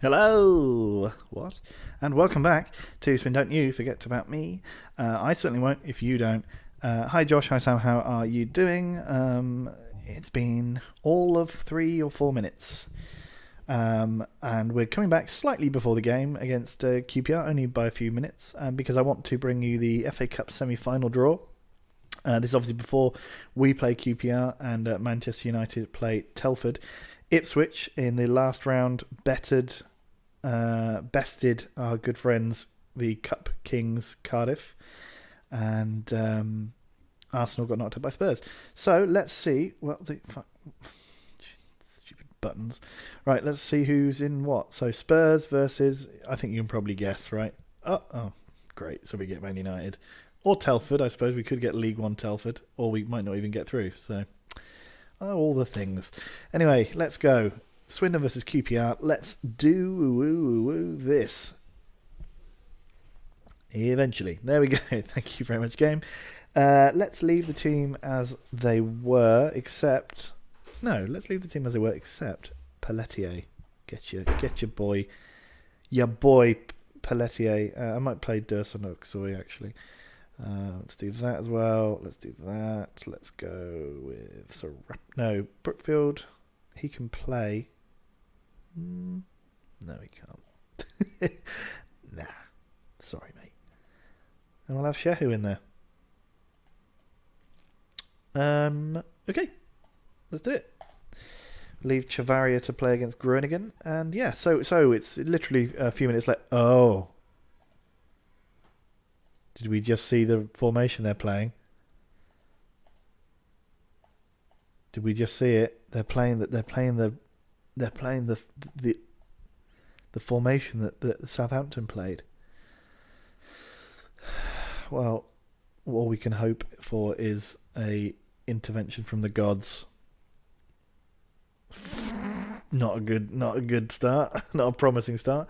Hello! What? And welcome back to Swindon't. You forget about me. I certainly won't if you don't. Hi Josh, hi Sam, how are you doing? It's been all of 3 or 4 minutes. And we're coming back slightly before the game against QPR, only by a few minutes, because I want to bring you the FA Cup semi-final draw. This is obviously before we play QPR and Manchester United play Telford. Ipswich in the last round bested our good friends, the Cup Kings Cardiff, and Arsenal got knocked out by Spurs. So let's see. Stupid buttons. Right, let's see who's in what. So Spurs versus, I think you can probably guess, right? Oh, great. So we get Man United. Or Telford, I suppose. We could get League One Telford, or we might not even get through. So, all the things. Anyway, let's go. Swindon versus QPR. Let's do this. Eventually. There we go. Thank you very much, game. Let's leave the team as they were, except... No, let's leave the team as they were, except Pelletier. Get your boy Pelletier. I might play Dursun Oksoi, actually. Let's do that as well. Let's do that. Let's go with... Brookfield. He can play... No, he can't. Nah. Sorry, mate. And we'll have Shehu in there. Okay. Let's do it. Leave Chavaria to play against Groningen. And yeah, so it's literally a few minutes left. Oh. Did we just see the formation they're playing? Did we just see it? They're playing the formation that Southampton played. Well, all we can hope for is a intervention from the gods. Not a good start. Not a promising start.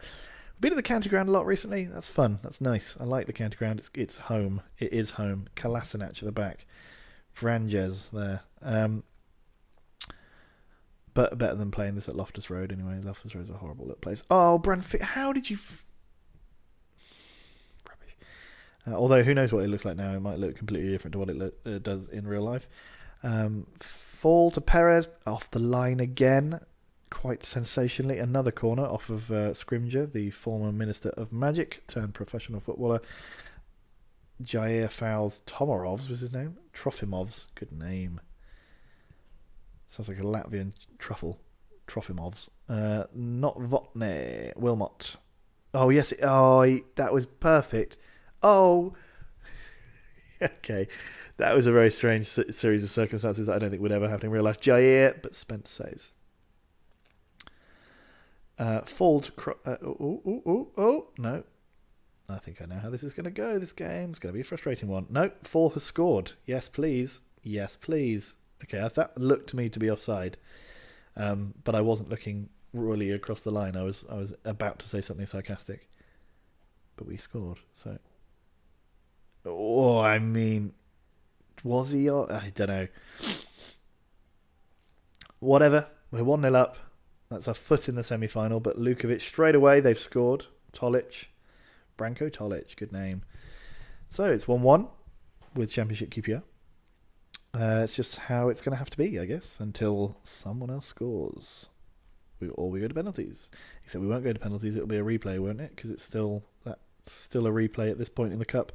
Been at the county ground a lot recently. That's fun. That's nice. I like the county ground. It's home. It is home. Kolasinac at the back. Vranjes there. But better than playing this at Loftus Road anyway. Loftus Road's a horrible little place. Oh, Brandfit, how did you... Rubbish. Although, who knows what it looks like now. It might look completely different to what it does in real life. Fall to Perez. Off the line again. Quite sensationally. Another corner off of Scrimger, the former Minister of Magic turned professional footballer. Jair fouls Tomarovs was his name. Trofimovs. Good name. Sounds like a Latvian truffle. Trofimovs. Not Votne. Wilmot. Oh, yes. That was perfect. Oh. Okay. That was a very strange series of circumstances that I don't think would ever happen in real life. Jair, but Spence saves. Fold. No. I think I know how this is going to go. This game's going to be a frustrating one. No. Fall has scored. Yes, please. Yes, please. Okay, that looked to me to be offside, but I wasn't looking really across the line. I was about to say something sarcastic, but we scored. So, I mean, was he? I don't know. Whatever. We're 1-0 up. That's our foot in the semi-final. But Lukovic straight away they've scored. Tolic, Branko Tolic, good name. So it's 1-1 with Championship QPR. It's just how it's going to have to be, I guess, until someone else scores. We go to penalties. Except we won't go to penalties. It'll be a replay, won't it? Because that's still a replay at this point in the cup.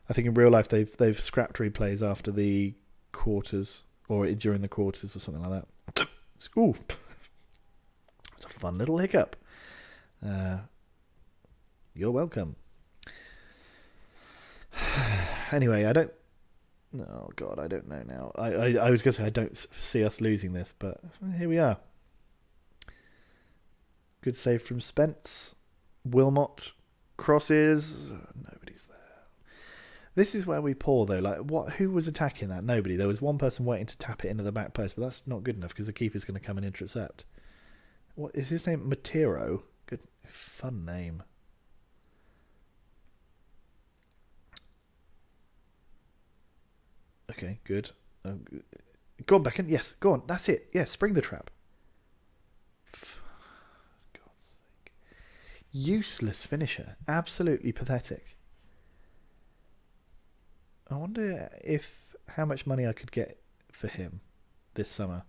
I think in real life they've scrapped replays after the quarters or during the quarters or something like that. Ooh, it's a fun little hiccup. You're welcome. Anyway, I don't. Oh, God, I don't know now. I was going to say I don't see us losing this, but here we are. Good save from Spence. Wilmot. Crosses. Nobody's there. This is where we pour, though. Like, who was attacking that? Nobody. There was one person waiting to tap it into the back post, but that's not good enough because the keeper's going to come and intercept. What is his name? Matero? Good, fun name. Okay, good. Go on, Beckham. Yes, go on. That's it. Yes, spring the trap. God's Useless finisher. Absolutely pathetic. I wonder how much money I could get for him this summer.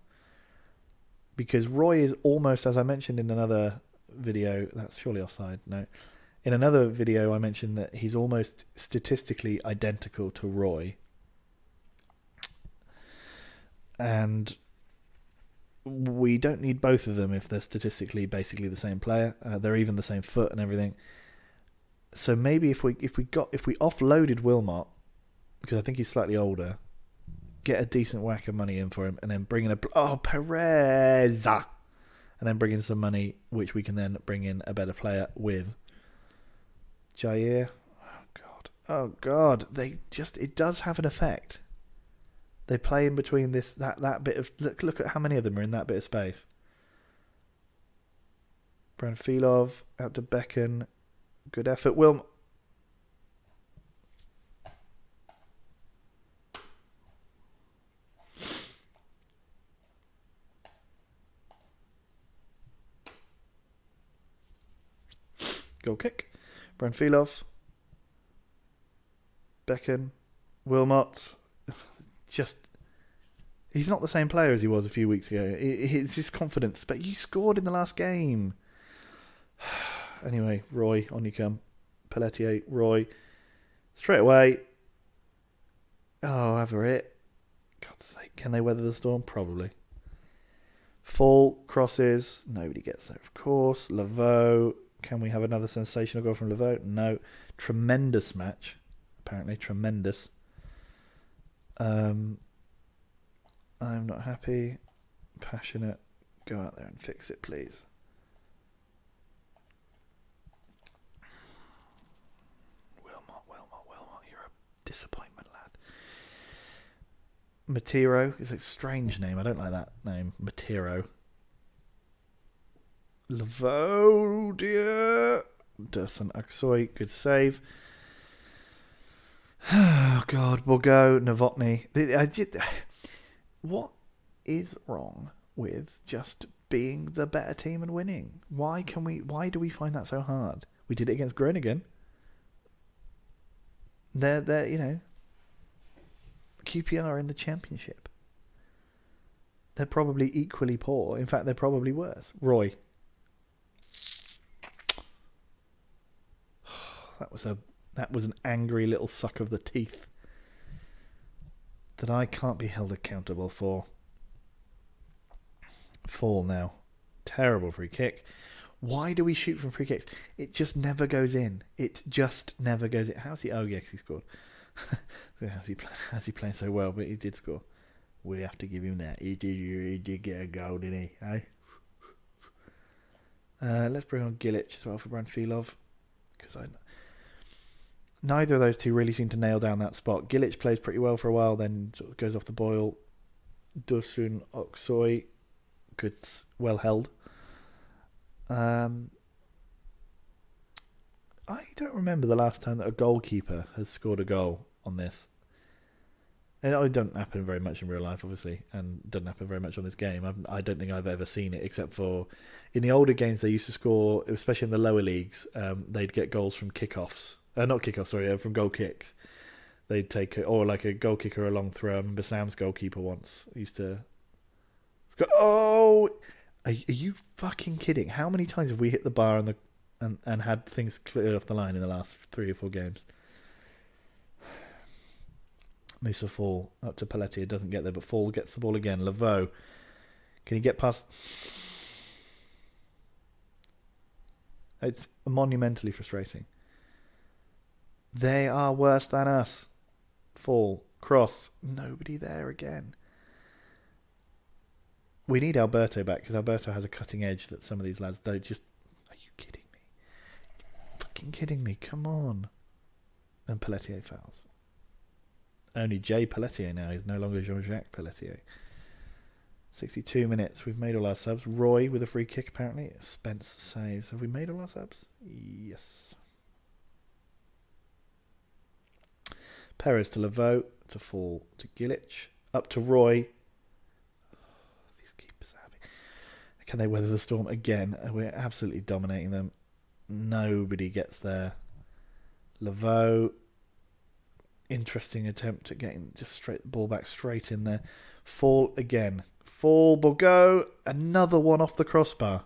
Because Roy is almost, as I mentioned in another video, that's surely offside, no. In another video I mentioned that he's almost statistically identical to Roy. And we don't need both of them if they're statistically basically the same player. They're even the same foot and everything. So maybe if we offloaded Wilmot, because I think he's slightly older, get a decent whack of money in for him, and then bring in Perez, and then bring in some money, which we can then bring in a better player with Jair. Oh God, it does have an effect. They play in between that bit of look at how many of them are in that bit of space. Branfilov out to Becken, good effort. Wilmot. Goal kick. Branfilov. Becken. Wilmot. He's not the same player as he was a few weeks ago. It's his confidence. But you scored in the last game. Anyway, Roy, on you come. Pelletier, Roy. Straight away. Oh, have it. God's sake. Can they weather the storm? Probably. Fall, crosses. Nobody gets there, of course. Laveau. Can we have another sensational goal from Laveau? No. Tremendous match. Apparently, tremendous. I'm not happy. Passionate. Go out there and fix it, please. Wilmot, you're a disappointment, lad. Matiro is a strange name. I don't like that name. Matiro. Laveau, dear. Dursun Aksoy, good save. Oh, God. Bourgo, Novotny. What is wrong with just being the better team and winning? Why do we find that so hard? We did it against Groningen. They're QPR are in the Championship. They're probably equally poor. In fact, they're probably worse. Roy. That was an angry little suck of the teeth that I can't be held accountable for. Fall now. Terrible free kick. Why do we shoot from free kicks? It just never goes in. It just never goes in. How's he? Oh, yeah, 'cause he scored. How's he playing so well? But he did score. We have to give him that. He did get a goal, didn't he? Eh? Let's bring on Gilic as well for Branfilov. Because neither of those two really seem to nail down that spot. Gilic plays pretty well for a while, then sort of goes off the boil. Dursun Aksoy, good, well held. I don't remember the last time that a goalkeeper has scored a goal on this. And it doesn't happen very much in real life, obviously, and doesn't happen very much on this game. I don't think I've ever seen it, except for in the older games they used to score, especially in the lower leagues, they'd get goals from kickoffs. Not kickoffs, sorry, from goal kicks. They'd take or like a goal kick or a long throw. I remember Sam's goalkeeper once used to go. Oh, are you fucking kidding? How many times have we hit the bar and had things cleared off the line in the last 3 or 4 games? Musa Fall up to Pelletier, doesn't get there, but Fall gets the ball again. Laveau, can he get past? It's monumentally frustrating. They are worse than us. Fall, cross, nobody there again. We need Alberto back because Alberto has a cutting edge that some of these lads don't. Just, are you kidding me? Fucking kidding me? Come on. And Pelletier fouls. Only Jay Pelletier now. He's no longer Jean-Jacques Pelletier. 62 minutes. We've made all our subs. Roy with a free kick, apparently. Spence saves. Have we made all our subs? Yes. Perez to Laveau. To Fall to Gilic. Up to Roy. These keepers are happy. Can they weather the storm again? We're absolutely dominating them. Nobody gets there. Laveau, interesting attempt at getting just straight the ball back straight in there. Fall again. Fall, Bourgo, another one off the crossbar.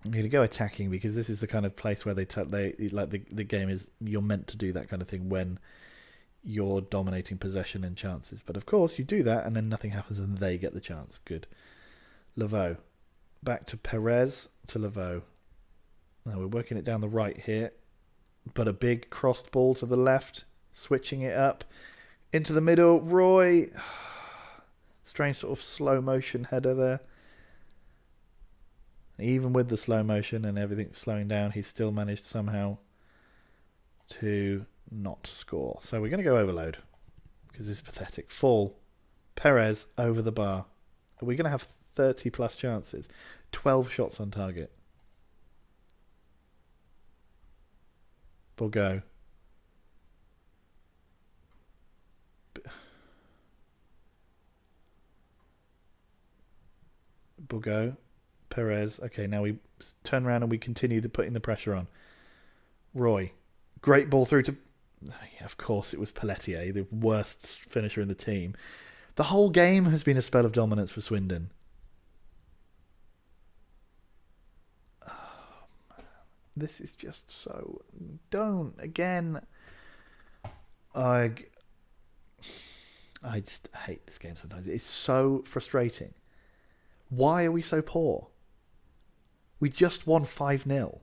I'm going to go attacking because this is the kind of place where the game is, you're meant to do that kind of thing when you're dominating possession and chances. But of course you do that and then nothing happens and they get the chance. Good. Laveau. Back to Perez to Laveau. Now we're working it down the right here. But a big crossed ball to the left. Switching it up. Into the middle. Roy. Strange sort of slow motion header there. Even with the slow motion and everything slowing down, he still managed somehow to not score. So we're going to go overload because it's pathetic. Fall. Perez over the bar. Are we going to have 30 plus chances? 12 shots on target. Bourgo. Bourgo. Perez. Okay, now we turn around and we continue putting the pressure on. Roy. Great ball through to... Yeah, of course, it was Pelletier, the worst finisher in the team. The whole game has been a spell of dominance for Swindon. Oh, man. This is just so... Don't. Again. I just hate this game sometimes. It's so frustrating. Why are we so poor? We just won 5-0.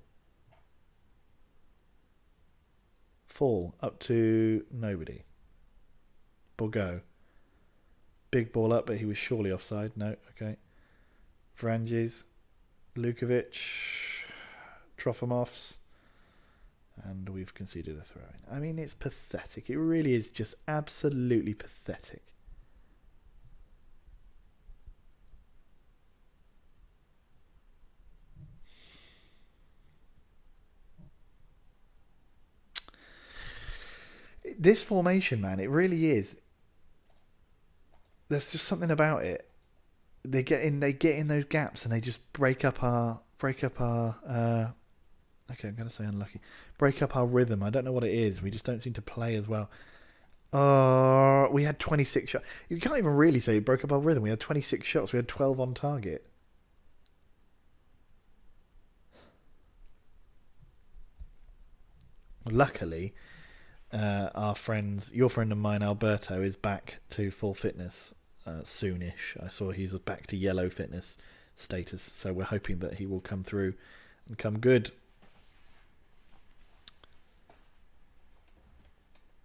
Fall up to nobody. Bourgo. Big ball up, but he was surely offside. No, okay. Vranges. Lukovic. Trofimovs. And we've conceded a throw-in. I mean, it's pathetic. It really is just absolutely pathetic. This formation, man, it really is. There's just something about it. They get in those gaps and they just break up our. Okay, I'm going to say unlucky. Break up our rhythm. I don't know what it is. We just don't seem to play as well. We had 26 shots. You can't even really say it broke up our rhythm. We had 26 shots. We had 12 on target. Luckily, your friend and mine, Alberto, is back to full fitness soonish. I saw he's back to yellow fitness status, so we're hoping that he will come through and come good.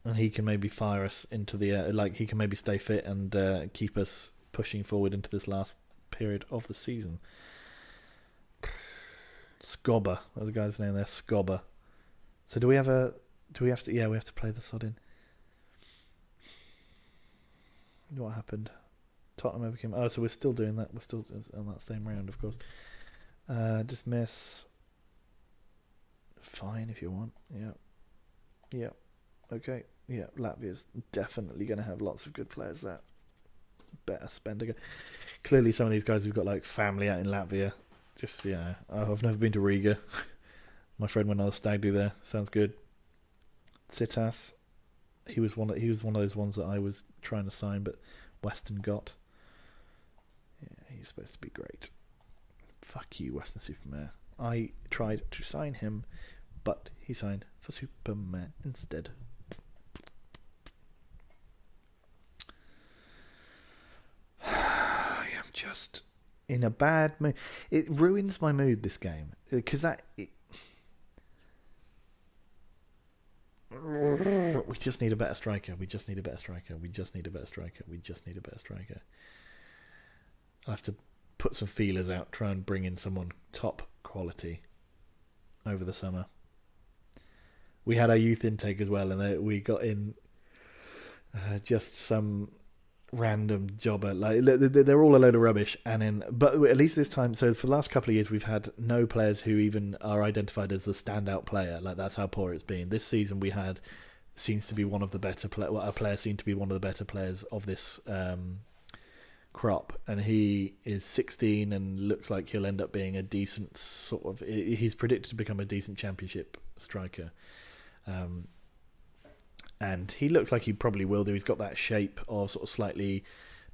And he can maybe fire us into the he can maybe stay fit and keep us pushing forward into this last period of the season. Scobber, that's the guy's name there, Scobber. So do we have to? Yeah, we have to play the sod in. What happened? Tottenham overcame. Oh, so we're still doing that. We're still on that same round, of course. Dismiss. Fine if you want. Yeah. Yeah. Okay. Yeah. Latvia's definitely going to have lots of good players there. Better spend again. Clearly, some of these guys have got like family out in Latvia. Just I've never been to Riga. My friend went on a stag do there. Sounds good. Citas, he was one of those ones that I was trying to sign, but Weston got. Yeah, he's supposed to be great. Fuck you, Western Supermare. I tried to sign him, but he signed for Supermare instead. I am just in a bad mood. It ruins my mood, this game, because we just need a better striker. We just need a better striker. We just need a better striker. We just need a better striker. I'll have to put some feelers out, try and bring in someone top quality over the summer. We had our youth intake as well, and we got in just some random jobber. Like they're all a load of rubbish. But at least this time, so for the last couple of years, we've had no players who even are identified as the standout player. Like that's how poor it's been. This season, we had seems to be one of the better a player seemed to be one of the better players of this crop, and he is 16 and looks like he'll end up being a decent sort of. He's predicted to become a decent championship striker, and he looks like he probably will do. He's got that shape of sort of slightly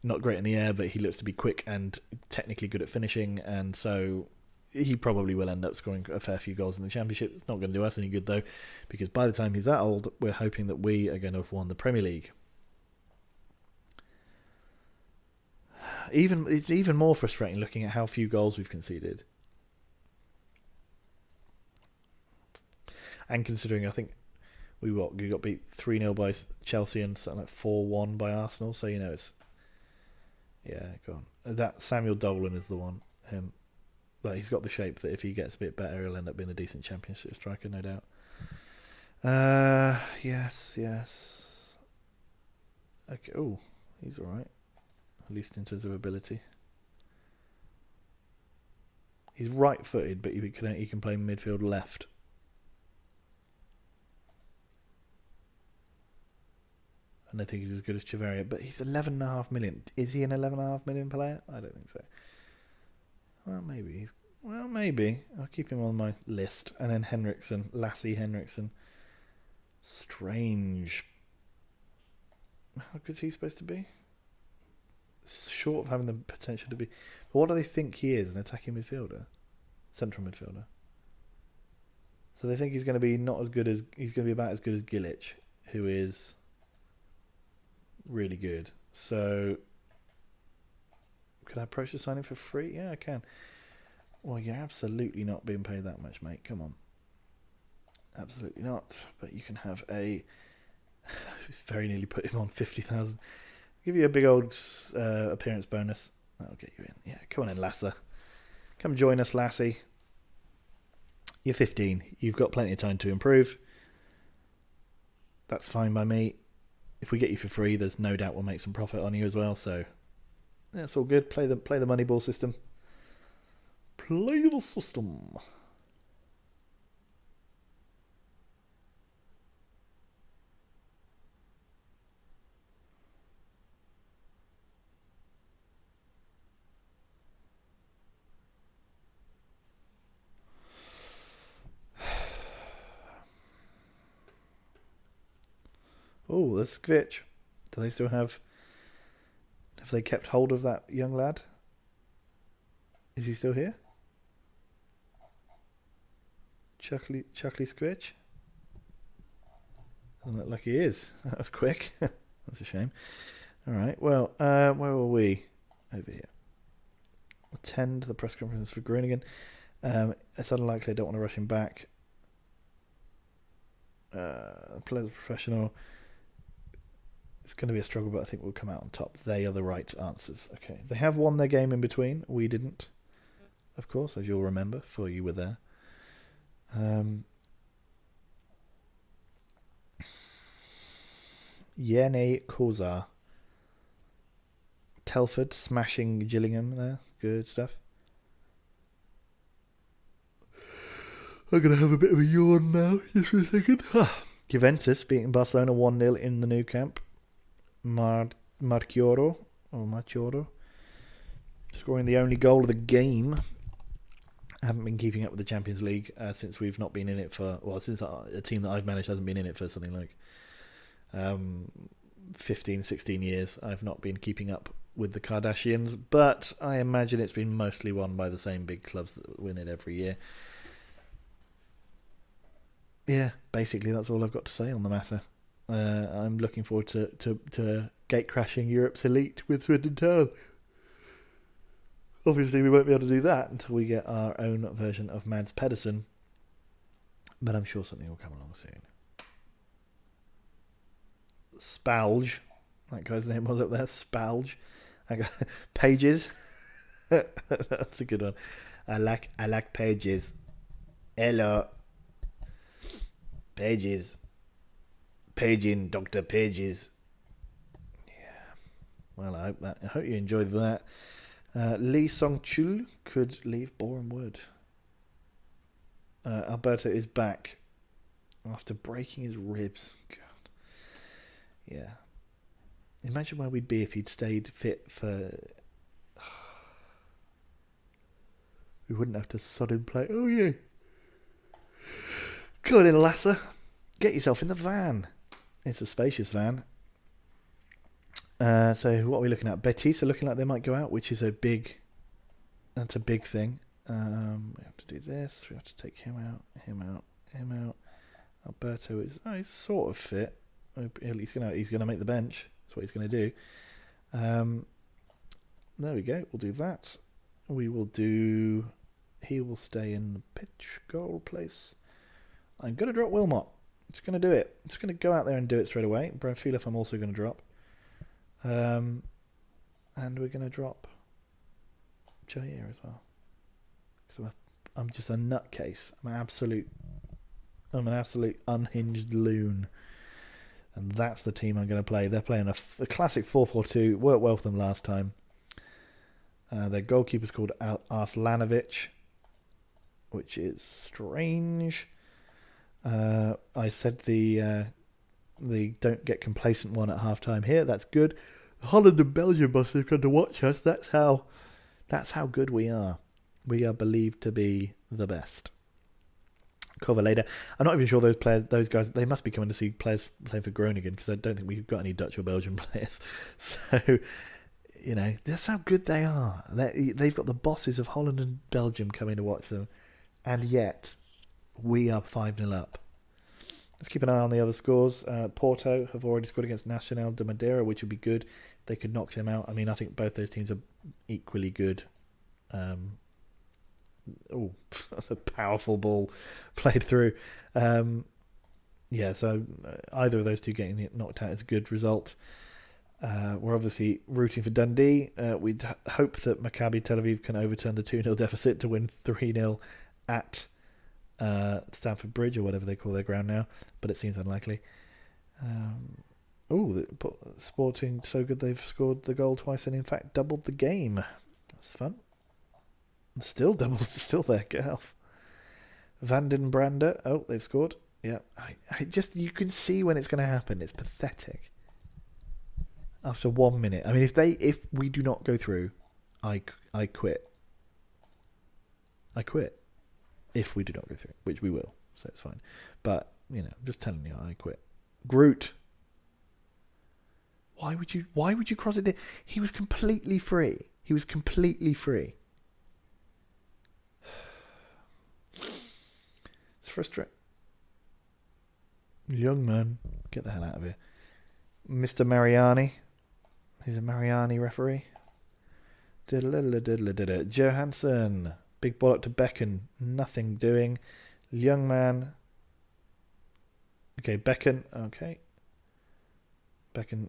not great in the air, but he looks to be quick and technically good at finishing, and so he probably will end up scoring a fair few goals in the championship. It's not going to do us any good though, because by the time he's that old, we're hoping that we are going to have won the Premier League. It's even more frustrating looking at how few goals we've conceded. And considering, I think we got beat 3-0 by Chelsea and something like 4-1 by Arsenal. So, it's... Yeah, go on. That Samuel Dolan is the one. Him. But he's got the shape that if he gets a bit better, he'll end up being a decent championship striker, no doubt. Yes. Okay. Oh, he's all right. At least in terms of ability. He's right-footed, but he can play midfield left. And I think he's as good as Chavaria, but he's 11.5 million. Is he an 11.5 million player? I don't think so. Well, maybe. I'll keep him on my list. And then Lassie Henriksen. Strange. How good is he supposed to be? Short of having the potential to be. But what do they think he is? An attacking midfielder? Central midfielder? So they think he's going to be not as good as. He's going to be about as good as Gilic, who is really good. So. Could I approach the signing for free? Yeah, I can. Well, you're absolutely not being paid that much, mate. Come on. Absolutely not. But you can have a. Very nearly put him on 50,000. Give you a big old appearance bonus. That'll get you in. Yeah, come on in, Lasser. Come join us, Lassie. You're 15. You've got plenty of time to improve. That's fine by me. If we get you for free, there's no doubt we'll make some profit on you as well. So that's all good. Play the Moneyball system. Play the system. Oh, there's Skvich. Do they still have they kept hold of that young lad? Is he still here? Chuckley Skvich? Doesn't look like he is. That was quick. That's a shame. Alright, well, where were we? Over here. Attend the press conference for Groningen. It's unlikely I don't want to rush him back. Players professional. It's going to be a struggle, but I think we'll come out on top. They are the right answers. Okay. They have won their game in between. We didn't, of course, as you'll remember, for you were there. Yene Kozar. Telford smashing Gillingham there. Good stuff. I'm going to have a bit of a yawn now, just for a second. Juventus beating Barcelona 1-0 in the Nou Camp. Marchioro scoring the only goal of the game. I haven't been keeping up with the Champions League since we've not been in it since a team that I've managed hasn't been in it for something like 15, 16 years. I've not been keeping up with the Kardashians, but I imagine it's been mostly won by the same big clubs that win it every year. Yeah, basically that's all I've got to say on the matter. I'm looking forward to gate crashing Europe's elite with Swindon't Town. Obviously, we won't be able to do that until we get our own version of Mads Pedersen, but I'm sure something will come along soon. Spalge, that guy's name was up there. Spalge, Pages. That's a good one. I like Pages. Hello, Pages. Paging Dr. Pages. Yeah. Well, I hope you enjoyed that. Lee Song-chul could leave Boreham Wood. Alberto is back after breaking his ribs. God. Yeah. Imagine where we'd be if he'd stayed fit for... We wouldn't have to sod him play. Oh, yeah. Come on in, Lasser. Get yourself in the van. It's a spacious van. So what are we looking at? Betis are looking like they might go out, which is a big... That's a big thing. We have to do this. We have to take him out, him out, him out. Alberto is... Oh, he's sort of fit. He's gonna make the bench. That's what he's going to do. There we go. We'll do that. We will do... He will stay in the pitch goal place. I'm going to drop Wilmot. Just going to do it. Just going to go out there and do it straight away. Bromfield I'm also going to drop. And we're going to drop Jair as well. Because I'm just a nutcase. I'm an absolute unhinged loon. And that's the team I'm going to play. They're playing a classic 4-4-2. Worked well for them last time. Their goalkeeper's called Arslanovic, which is strange. I said the don't get complacent one at half-time here. That's good. Holland and Belgium must have come to watch us. That's how good we are. We are believed to be the best. Kovaleda. I'm not even sure those guys, they must be coming to see players playing for Groningen, because I don't think we've got any Dutch or Belgian players. So, that's how good they are. They've got the bosses of Holland and Belgium coming to watch them, and yet we are 5-0 up. Let's keep an eye on the other scores. Porto have already scored against Nacional de Madeira, which would be good. They could knock them out. I mean, I think both those teams are equally good. That's a powerful ball played through. So either of those two getting knocked out is a good result. We're obviously rooting for Dundee. We'd hope that Maccabi Tel Aviv can overturn the 2-0 deficit to win 3-0 at Stamford Bridge, or whatever they call their ground now, but it seems unlikely. Sporting so good they've scored the goal twice and in fact doubled the game. That's fun. Still there. Get off. Van den Brander. Oh, they've scored. Yeah. You can see when it's going to happen. It's pathetic. After 1 minute. I mean, if we do not go through, I quit. I quit. If we do not go through, which we will, so it's fine. But I'm just telling you, I quit. Groot. Why would you cross it? He was completely free. It's frustrating. Young man, get the hell out of here. Mr. Mariani. He's a Mariani referee. Johansson. Big ball up to Becken. Nothing doing. Young man. Okay, Becken. Okay. Becken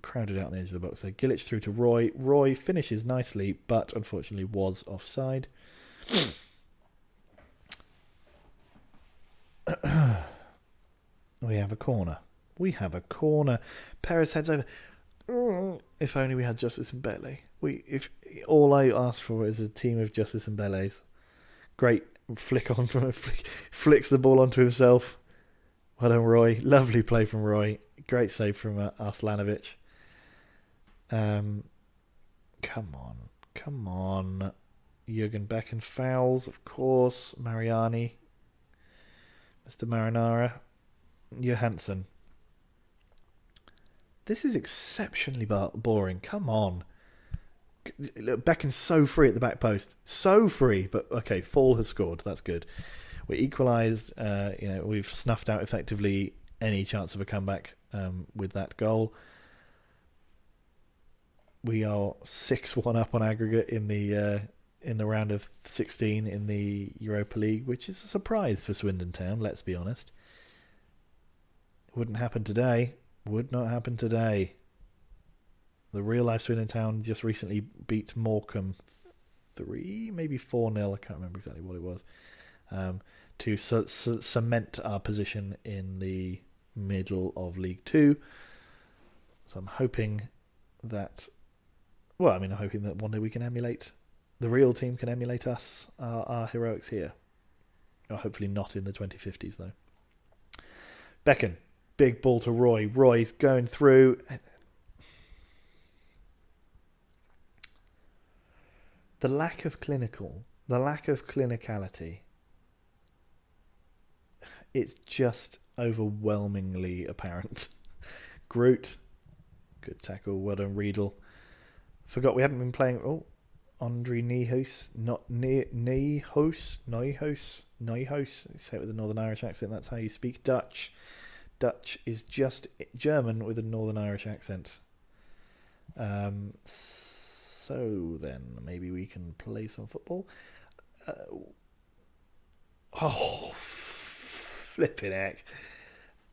crowded out on the edge of the box. So Gillich through to Roy. Roy finishes nicely, but unfortunately was offside. We have a corner. Perez heads over. If only we had Justice and Mbele. If all I asked for is a team of Justice and Mbele's. Great flicks the ball onto himself. Well done, Roy. Lovely play from Roy. Great save from Arslanovic. Come on. Jurgen Becken fouls, of course. Mariani. Mr. Marinara. Johansson. This is exceptionally boring. Come on. Look, Becken's so free at the back post. So free. But, okay, Fall has scored. That's good. We're equalised. We've snuffed out effectively any chance of a comeback with that goal. We are 6-1 up on aggregate in the round of 16 in the Europa League, which is a surprise for Swindon Town, let's be honest. Wouldn't happen today. Would not happen today. The real life Swindon Town just recently beat Morecambe 3, maybe 4-0. I can't remember exactly what it was. To cement our position in the middle of League 2. So I'm hoping that... I'm hoping that one day we can emulate... The real team can emulate us, our heroics here. Or hopefully not in the 2050s, though. Becken. Big ball to Roy. Roy's going through. The lack of clinicality, it's just overwhelmingly apparent. Groot, good tackle. Well done, Riedel. Forgot we hadn't been playing. Oh, Andre Niehaus, not Niehaus. Say it with a Northern Irish accent. That's how you speak Dutch. Dutch is just German with a Northern Irish accent. So then maybe we can play some football. Flipping heck!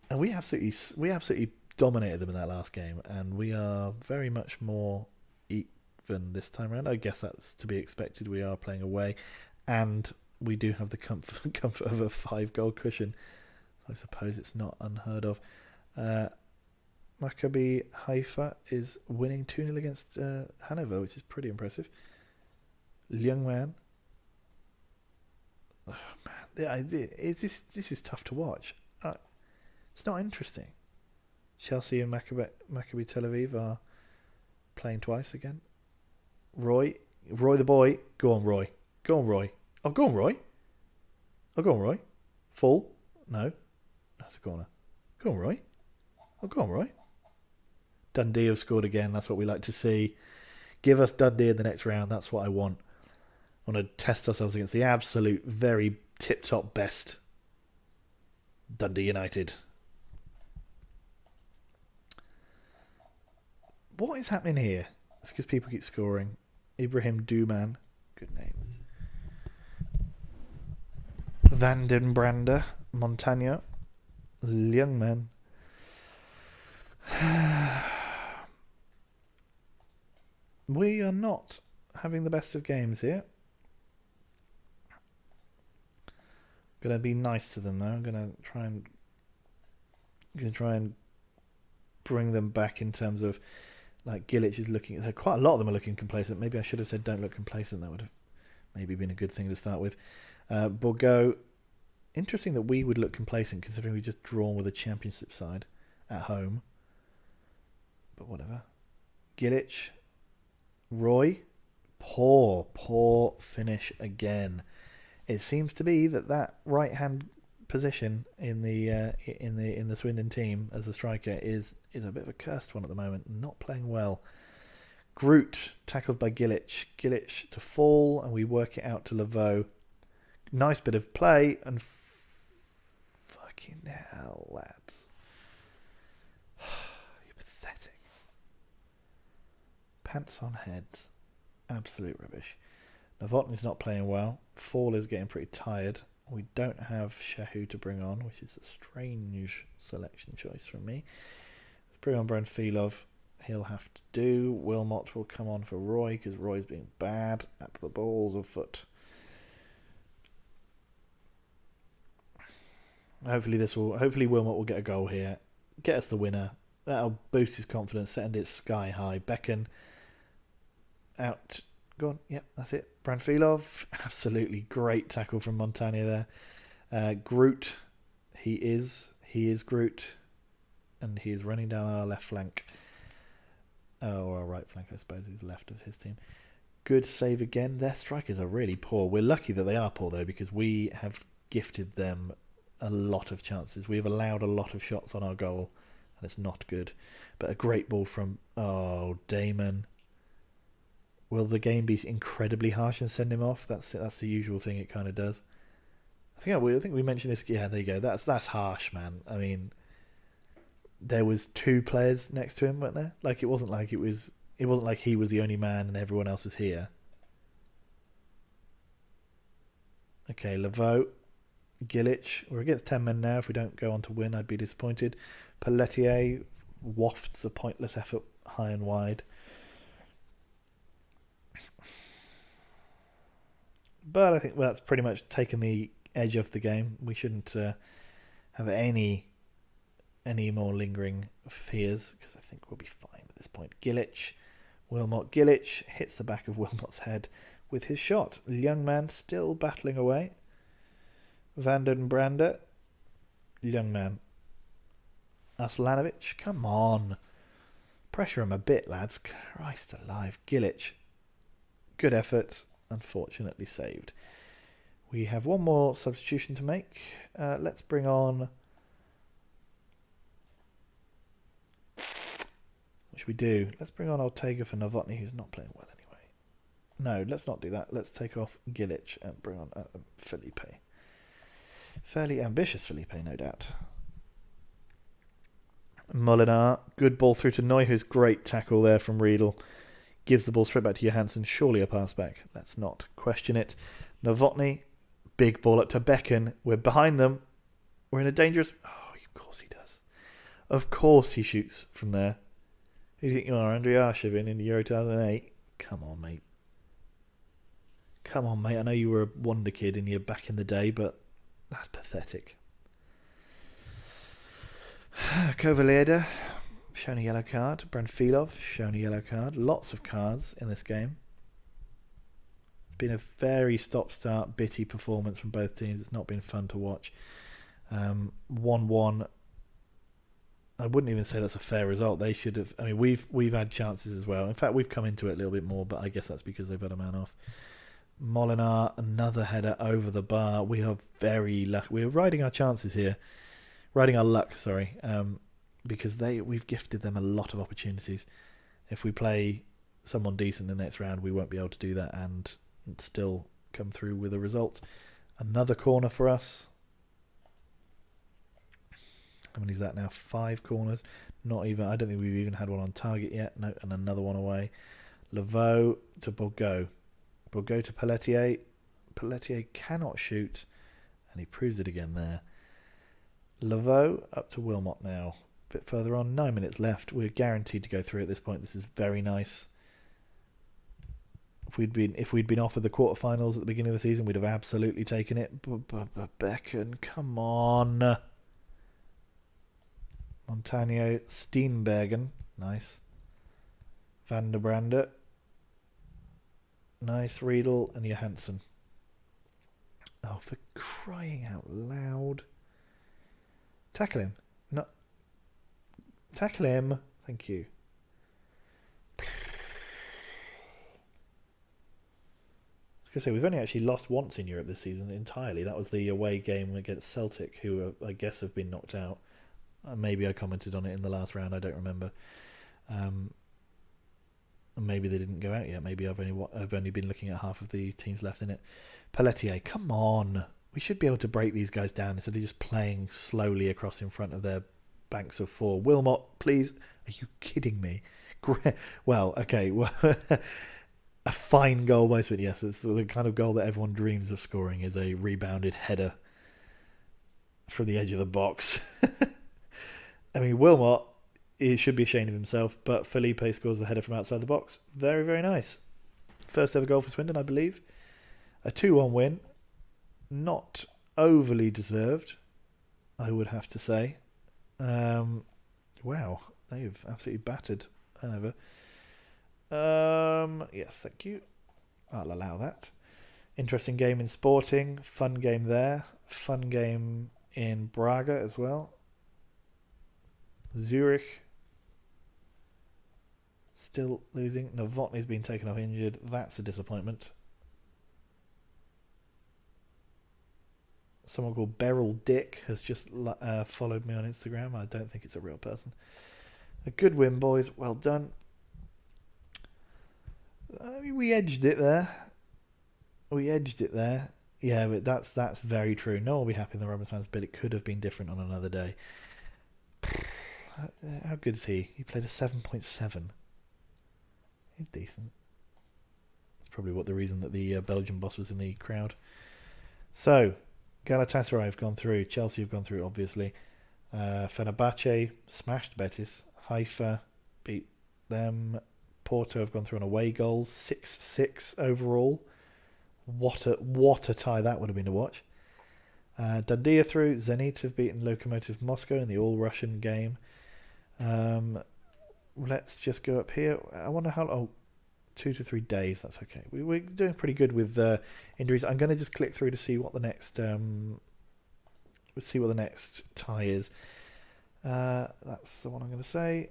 And we absolutely dominated them in that last game, and we are very much more even this time around. I guess that's to be expected. We are playing away, and we do have the comfort of a 5-goal cushion. I suppose it's not unheard of. Maccabi Haifa is winning 2-0 against Hanover, which is pretty impressive. Young man. Oh, man, this is tough to watch. It's not interesting. Chelsea and Maccabi Tel Aviv are playing twice again. Roy the boy. Go on, Roy. Go on, Roy. Oh, go on, Roy. Oh, go on, Roy. Full. No. That's a corner. Go on, Roy. Oh, go on, Roy. Dundee have scored again. That's what we like to see. Give us Dundee in the next round. That's what I want. I want to test ourselves against the absolute, very tip-top best Dundee United. What is happening here? It's because people keep scoring. Ibrahim Duman. Good name. Van den Brander. Montagna. Young man. We are not having the best of games here. I'm going to be nice to them though. I'm going to try and bring them back in terms of, like, Gilic is looking. Quite a lot of them are looking complacent. Maybe I should have said don't look complacent. That would have maybe been a good thing to start with. Borgo. Interesting that we would look complacent considering we just drawn with a championship side at home. But whatever. Gilic. Roy. Poor finish again. It seems to be that right hand position in the Swindon team as a striker is a bit of a cursed one at the moment. Not playing well. Groot tackled by Gilic. Gilic to fall, and we work it out to Laveau. Nice bit of play, and fucking hell, lads. You're pathetic. Pants on heads. Absolute rubbish. Novotny's not playing well. Fall is getting pretty tired. We don't have Shahu to bring on, which is a strange selection choice from me. Let's bring on Branfilov. He'll have to do. Wilmot will come on for Roy because Roy's being bad at the balls of foot. Hopefully Wilmot will get a goal here. Get us the winner. That'll boost his confidence, send it sky high. Becken out. Go on. Yep, that's it. Branfilov. Absolutely great tackle from Montagna there. Groot. He is Groot. And he is running down our left flank. Or our right flank, I suppose. He's left of his team. Good save again. Their strikers are really poor. We're lucky that they are poor, though, because we have gifted them a lot of chances. We have allowed a lot of shots on our goal, and it's not good. But a great ball from Damon. Will the game be incredibly harsh and send him off? That's the usual thing it kind of does. I think we mentioned this. Yeah, there you go. That's harsh, man. I mean, there was 2 players next to him, weren't there? Like it wasn't like he was the only man and everyone else is here. Okay, Laveau, Gilic. We're against 10 men now. If we don't go on to win, I'd be disappointed. Pelletier wafts a pointless effort high and wide. But I think that's pretty much taken the edge off the game. We shouldn't have any more lingering fears because I think we'll be fine at this point. Wilmot Gilic hits the back of Wilmot's head with his shot. The young man still battling away. Van den Brander. Young man. Aslanovic, come on. Pressure him a bit, lads. Christ alive. Gilic, good effort. Unfortunately saved. We have one more substitution to make. Let's bring on... What should we do? Let's bring on Ortega for Novotny, who's not playing well anyway. No, let's not do that. Let's take off Gilic and bring on Felipe. Fairly ambitious Felipe, no doubt. Molinar, good ball through to Neuhaus. Great tackle there from Riedel. Gives the ball straight back to Johansson. Surely a pass back. Let's not question it. Novotny, big ball up to Becken. We're behind them. We're in a dangerous... Oh, of course he does. Of course he shoots from there. Who do you think you are, Andrei Arshavin in the Euro 2008? Come on, mate. Come on, mate. I know you were a wonder kid in your back in the day, but that's pathetic. Kovaleda, shown a yellow card. Branfilov, shown a yellow card. Lots of cards in this game. It's been a very stop-start, bitty performance from both teams. It's not been fun to watch. 1-1. I wouldn't even say that's a fair result. They should have... I mean, we've had chances as well. In fact, we've come into it a little bit more, but I guess that's because they've had a man off. Molinar, another header over the bar. We are very lucky. We're riding our chances here. Riding our luck, sorry. Because we've gifted them a lot of opportunities. If we play someone decent in the next round, we won't be able to do that and still come through with a result. Another corner for us. How many is that now? 5 corners. Not even. I don't think we've even had one on target yet. No, and another one away. Laveau to Bourgault. Bourgault to Pelletier. Pelletier cannot shoot, and he proves it again there. Laveau up to Wilmot now. A bit further on. 9 minutes left. We're guaranteed to go through at this point. This is very nice. If we'd been offered the quarterfinals at the beginning of the season, we'd have absolutely taken it. Becken, come on. Montagno, Steenbergen, nice. Van der Brande, nice. Riedel and Johansson. Oh, for crying out loud. Tackle him. No. Tackle him. Thank you. I was going to say, we've only actually lost once in Europe this season entirely. That was the away game against Celtic, who I guess have been knocked out. Maybe I commented on it in the last round. I don't remember. Maybe they didn't go out yet. Maybe I've only been looking at half of the teams left in it. Pelletier, come on. We should be able to break these guys down instead of just playing slowly across in front of their banks of 4. Wilmot, please. Are you kidding me? Well, okay. Well, a fine goal by Swindon. Yes, it's the kind of goal that everyone dreams of scoring, is a rebounded header from the edge of the box. I mean, Wilmot, he should be ashamed of himself, but Felipe scores a header from outside the box. Very, very nice. First ever goal for Swindon, I believe. A 2-1 win. Not overly deserved, I would have to say. Wow, they've absolutely battered Hanover. Yes, thank you. I'll allow that. Interesting game in Sporting. Fun game there. Fun game in Braga as well. Zurich still losing. Novotny's been taken off injured. That's a disappointment. Someone called Beryl Dick has just followed me on Instagram. I don't think it's a real person. A good win, boys. Well done. I mean, we edged it there. Yeah, but that's very true. No one will be happy in the Robins fans, but it could have been different on another day. How good is he? He played a 7.7. He's decent. That's probably the reason that the Belgian boss was in the crowd. So, Galatasaray have gone through. Chelsea have gone through, obviously. Fenerbahce smashed Betis. Haifa beat them. Porto have gone through on away goals. 6-6 overall. What a tie that would have been to watch. Dundee are through. Zenit have beaten Lokomotiv Moscow in the all-Russian game. Let's just go up here. I wonder how... Oh, 2 to 3 days. That's okay. We're doing pretty good with injuries. I'm going to just click through to see what the next... tie is. That's the one I'm going to say.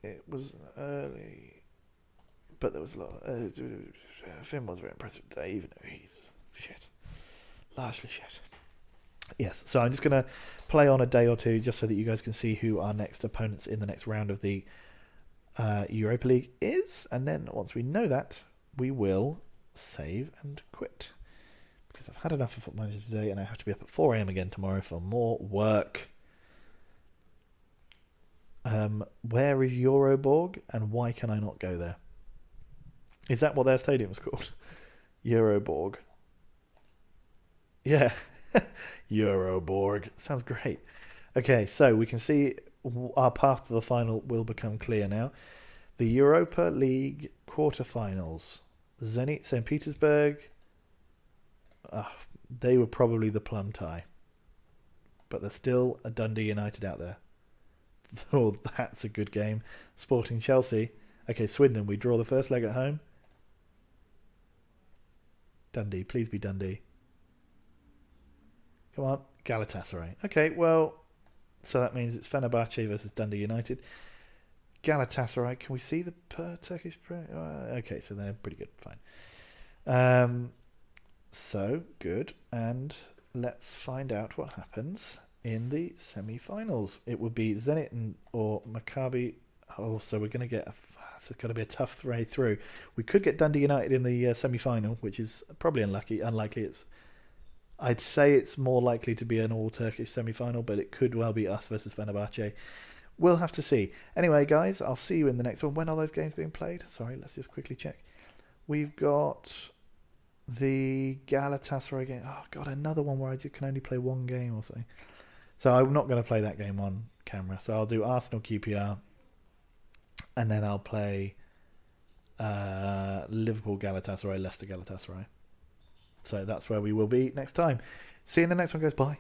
It was early, but there was a lot. Finn was very impressive today, even though he's shit, largely shit. Yes, so I'm just going to play on a day or two just so that you guys can see who our next opponents in the next round of the Europa League is, and then once we know that, we will save and quit. Because I've had enough of Football Manager today and I have to be up at 4 a.m. again tomorrow for more work. Where is Euroborg and why can I not go there? Is that what their stadium is called? Euroborg. Yeah. Euroborg. Sounds great. Okay, so we can see our path to the final will become clear now. The Europa League quarterfinals. Zenit St. Petersburg. They were probably the plum tie. But there's still a Dundee United out there. So that's a good game. Sporting Chelsea. Okay, Swindon, we draw the first leg at home. Dundee, please be Dundee. Come on, Galatasaray. Okay, well, so that means it's Fenerbahce versus Dundee United. Galatasaray, can we see the Turkish? Okay, so they're pretty good, fine. So, good, and let's find out what happens in the semi-finals. It would be Zenit or Maccabi. Oh, so we're going to get it's going to be a tough way through. We could get Dundee United in the semi-final, which is probably unlikely. I'd say it's more likely to be an all-Turkish semi-final, but it could well be us versus Fenerbahce. We'll have to see. Anyway, guys, I'll see you in the next one. When are those games being played? Sorry, let's just quickly check. We've got the Galatasaray game. Oh, God, another one where I can only play one game or something. So I'm not going to play that game on camera. So I'll do Arsenal QPR. And then I'll play Liverpool Galatasaray, Leicester Galatasaray. So that's where we will be next time. See you in the next one, guys. Bye.